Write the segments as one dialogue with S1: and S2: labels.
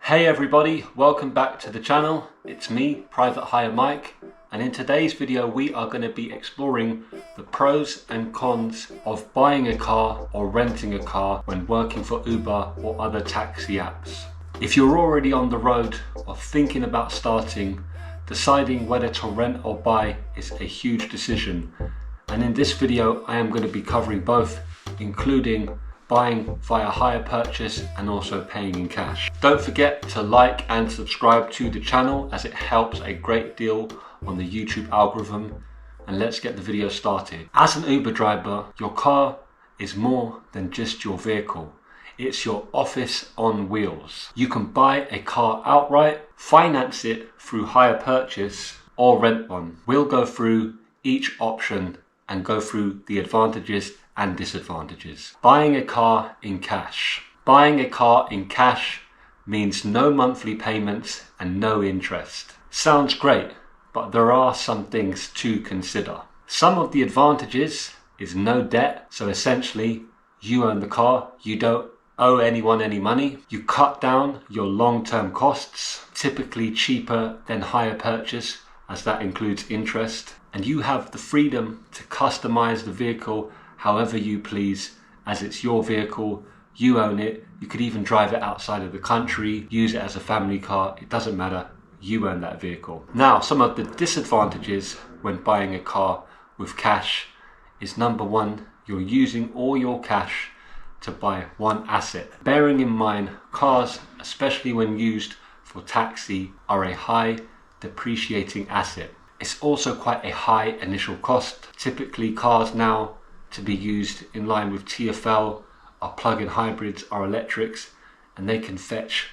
S1: Hey everybody, welcome back to the channel. It's me, Private Hire Mike, and in today's video we are going to be exploring the pros and cons of buying a car or renting a car when working for Uber or other taxi apps. If you're already on the road or thinking about starting, deciding whether to rent or buy is a huge decision. And in this video I am going to be covering both, including buying via hire purchase and also paying in cash. Don't forget to like and subscribe to the channel as it helps a great deal on the YouTube algorithm. And let's get the video started. As an Uber driver, your car is more than just your vehicle. It's your office on wheels. You can buy a car outright, finance it through hire purchase, or rent one. We'll go through each option and go through the advantages and disadvantages. Buying a car in cash. Buying a car in cash means no monthly payments and no interest. Sounds great, but there are some things to consider. Some of the advantages is no debt, so essentially you own the car, you don't owe anyone any money. You cut down your long-term costs, typically cheaper than hire purchase as that includes interest, and you have the freedom to customize the vehicle however you please, as it's your vehicle, you own it. You could even drive it outside of the country, use it as a family car, it doesn't matter, you own that vehicle. Now, some of the disadvantages when buying a car with cash is number one, you're using all your cash to buy one asset. Bearing in mind, cars, especially when used for taxi, are a high depreciating asset. It's also quite a high initial cost. Typically cars now to be used in line with TfL are plug-in hybrids, are electrics, and they can fetch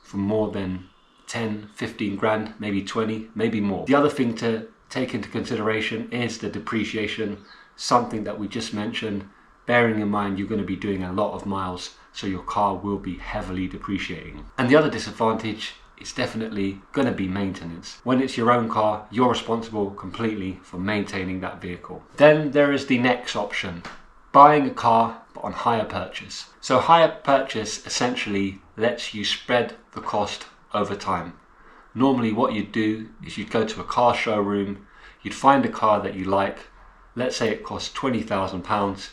S1: for more than 10, 15 grand, maybe 20, maybe more. The other thing to take into consideration is the depreciation, something that we just mentioned, bearing in mind you're going to be doing a lot of miles, so your car will be heavily depreciating. And the other disadvantage is definitely going to be maintenance. When it's your own car, you're responsible completely for maintaining that vehicle. Then there is the next option, buying a car but on hire purchase. So hire purchase essentially lets you spread the cost over time. Normally what you'd do is you'd go to a car showroom, you'd find a car that you like, let's say it costs £20,000,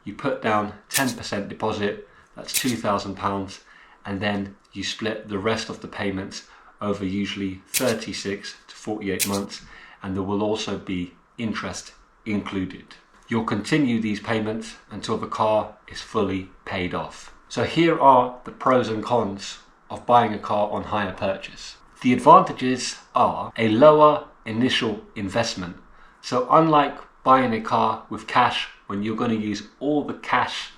S1: you put down 10% deposit, that's £2,000, and then you split the rest of the payments over usually 36 to 48 months, and there will also be interest included. You'll continue these payments until the car is fully paid off. So here are the pros and cons of buying a car on hire purchase. The advantages are a lower initial investment. So unlike buying a car with cash, when you're going to use all the cash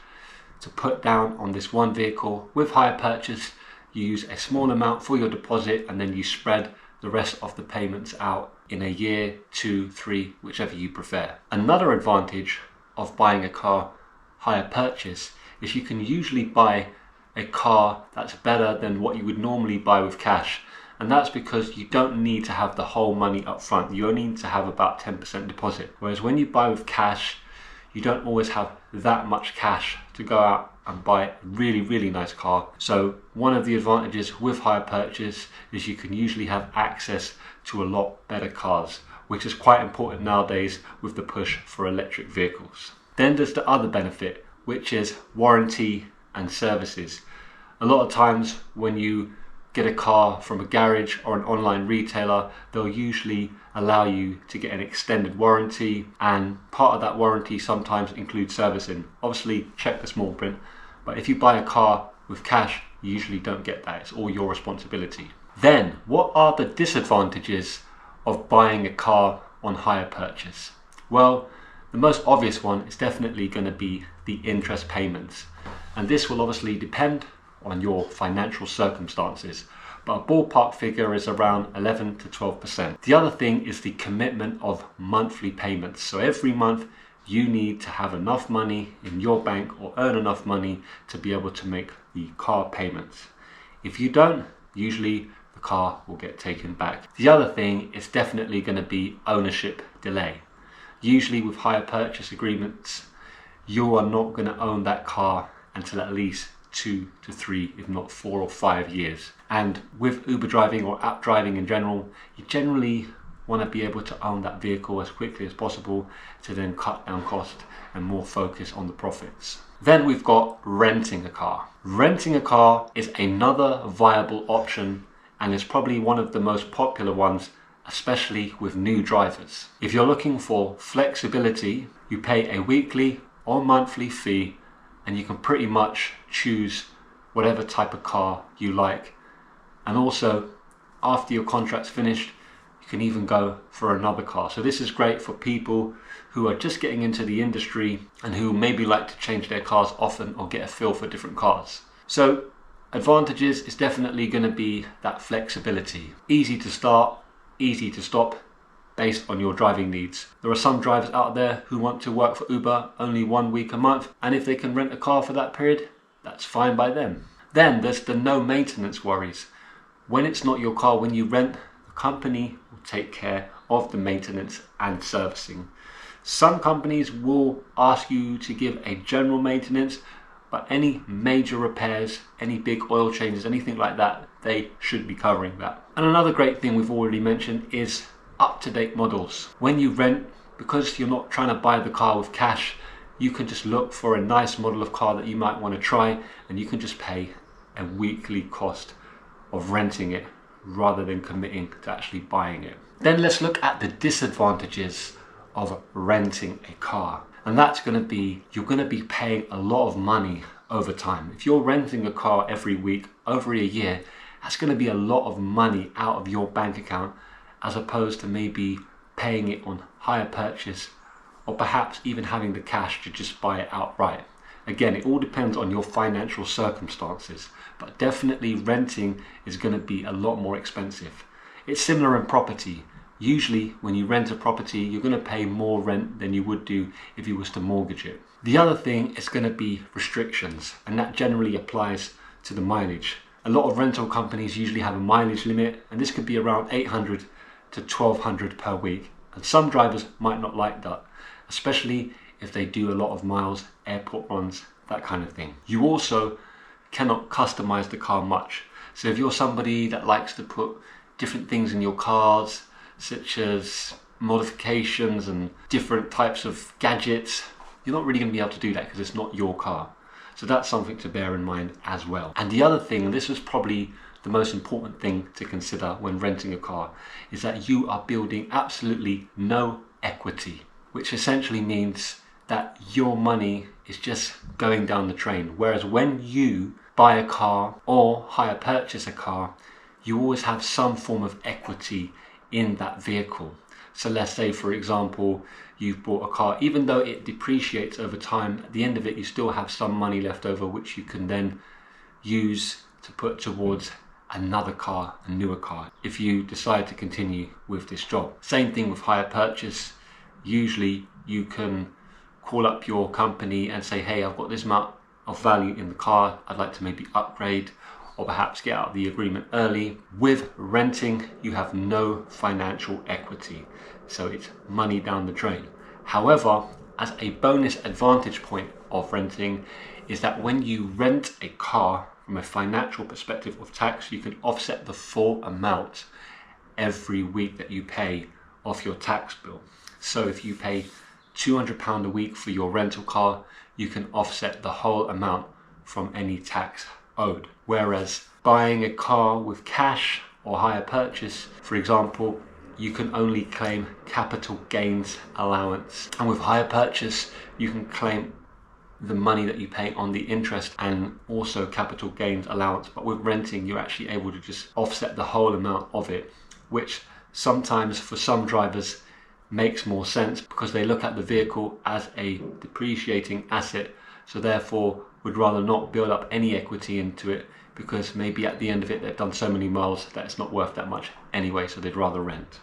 S1: to put down on this one vehicle, with hire purchase you use a small amount for your deposit and then you spread the rest of the payments out in a year, 2, 3, whichever you prefer. Another advantage of buying a car hire purchase is you can usually buy a car that's better than what you would normally buy with cash, and that's because you don't need to have the whole money up front. You only need to have about 10% deposit, whereas when you buy with cash you don't always have that much cash to go out and buy a really nice car. So one of the advantages with hire purchase is you can usually have access to a lot better cars, which is quite important nowadays with the push for electric vehicles. Then there's the other benefit, which is warranty and services. A lot of times when you get a car from a garage or an online retailer, they'll usually allow you to get an extended warranty, and part of that warranty sometimes includes servicing. Obviously check the small print, but if you buy a car with cash you usually don't get that, it's all your responsibility. Then what are the disadvantages of buying a car on hire purchase? Well, the most obvious one is definitely going to be the interest payments, and this will obviously depend on your financial circumstances, but a ballpark figure is around 11 to 12%. The other thing is the commitment of monthly payments. So every month you need to have enough money in your bank or earn enough money to be able to make the car payments. If you don't, usually the car will get taken back. The other thing is definitely going to be ownership delay. Usually with hire purchase agreements, you are not going to own that car until at least 2 to 3, if not 4 or 5 years. And with Uber driving or app driving in general, you generally want to be able to own that vehicle as quickly as possible to then cut down cost and more focus on the profits. Then we've got renting a car. Renting a car is another viable option and is probably one of the most popular ones, especially with new drivers. If you're looking for flexibility, you pay a weekly or monthly fee and you can pretty much choose whatever type of car you like. And also, after your contract's finished, you can even go for another car. So this is great for people who are just getting into the industry and who maybe like to change their cars often or get a feel for different cars. So advantages is definitely going to be that flexibility. Easy to start, easy to stop, based on your driving needs. There are some drivers out there who want to work for Uber only 1 week a month, and if they can rent a car for that period, that's fine by them. Then there's the no maintenance worries. When it's not your car, when you rent, the company will take care of the maintenance and servicing. Some companies will ask you to give a general maintenance, but any major repairs, any big oil changes, anything like that, they should be covering that. And another great thing we've already mentioned is up-to-date models. When you rent, because you're not trying to buy the car with cash, you can just look for a nice model of car that you might want to try, and you can just pay a weekly cost of renting it rather than committing to actually buying it. Then let's look at the disadvantages of renting a car. And that's going to be, you're going to be paying a lot of money over time. If you're renting a car every week, over a year, that's going to be a lot of money out of your bank account, as opposed to maybe paying it on hire purchase, or perhaps even having the cash to just buy it outright. Again, it all depends on your financial circumstances, but definitely renting is going to be a lot more expensive. It's similar in property. Usually when you rent a property, you're going to pay more rent than you would do if you was to mortgage it. The other thing is going to be restrictions, and that generally applies to the mileage. A lot of rental companies usually have a mileage limit, and this could be around 800 to 1200 per week. And some drivers might not like that, especially if they do a lot of miles, airport runs, that kind of thing. You also cannot customize the car much. So if you're somebody that likes to put different things in your cars, such as modifications and different types of gadgets, you're not really going to be able to do that because it's not your car. So that's something to bear in mind as well. And the other thing, this is probably the most important thing to consider when renting a car, is that you are building absolutely no equity, which essentially means that your money is just going down the drain. Whereas when you buy a car or hire purchase a car, you always have some form of equity in that vehicle. So let's say, for example, you've bought a car, even though it depreciates over time, at the end of it you still have some money left over which you can then use to put towards another car, a newer car, if you decide to continue with this job. Same thing with hire purchase. Usually you can call up your company and say, hey, I've got this amount of value in the car, I'd like to maybe upgrade or perhaps get out of the agreement early. With renting, you have no financial equity, so it's money down the drain. However, as a bonus advantage point of renting is that when you rent a car, from a financial perspective of tax, you can offset the full amount every week that you pay off your tax bill. So if you pay £200 a week for your rental car, you can offset the whole amount from any tax owed. Whereas buying a car with cash or hire purchase, for example, you can only claim capital gains allowance. And with hire purchase, you can claim the money that you pay on the interest and also capital gains allowance. But with renting, you're actually able to just offset the whole amount of it, which sometimes for some drivers makes more sense because they look at the vehicle as a depreciating asset, so therefore would rather not build up any equity into it, because maybe at the end of it they've done so many miles that it's not worth that much anyway, so they'd rather rent.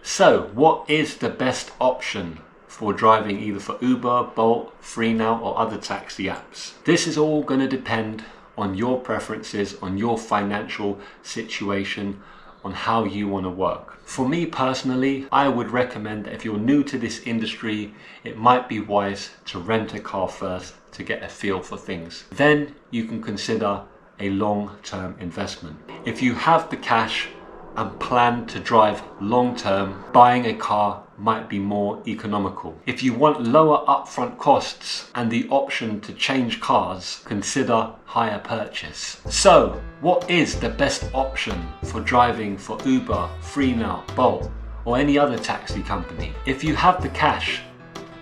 S1: So what is the best option for driving either for Uber, Bolt, FreeNow or other taxi apps? This is all going to depend on your preferences, on your financial situation, on how you want to work. For me personally, I would recommend that if you're new to this industry, it might be wise to rent a car first to get a feel for things. Then you can consider a long-term investment. If you have the cash and plan to drive long-term, buying a car might be more economical. If you want lower upfront costs and the option to change cars, consider hire purchase. So, what is the best option for driving for Uber, FreeNow, Bolt, or any other taxi company? If you have the cash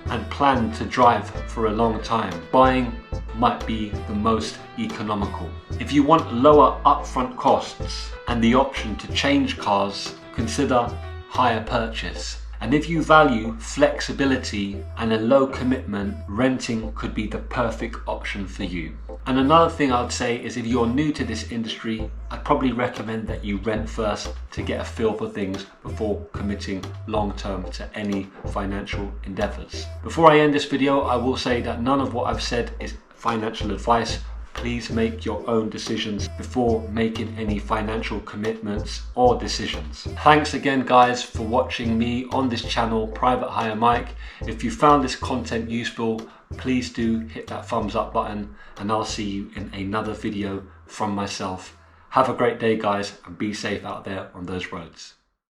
S1: and plan to drive for a long time, buying might be the most economical. If you want lower upfront costs and the option to change cars, consider hire purchase. And if you value flexibility and a low commitment, renting could be the perfect option for you. And another thing I would say is if you're new to this industry, I'd probably recommend that you rent first to get a feel for things before committing long term to any financial endeavors. Before I end this video, I will say that none of what I've said is financial advice. Please make your own decisions before making any financial commitments or decisions. Thanks again guys for watching me on this channel, Private Hire Mike. If you found this content useful, please do hit that thumbs up button and I'll see you in another video from myself. Have a great day guys and be safe out there on those roads.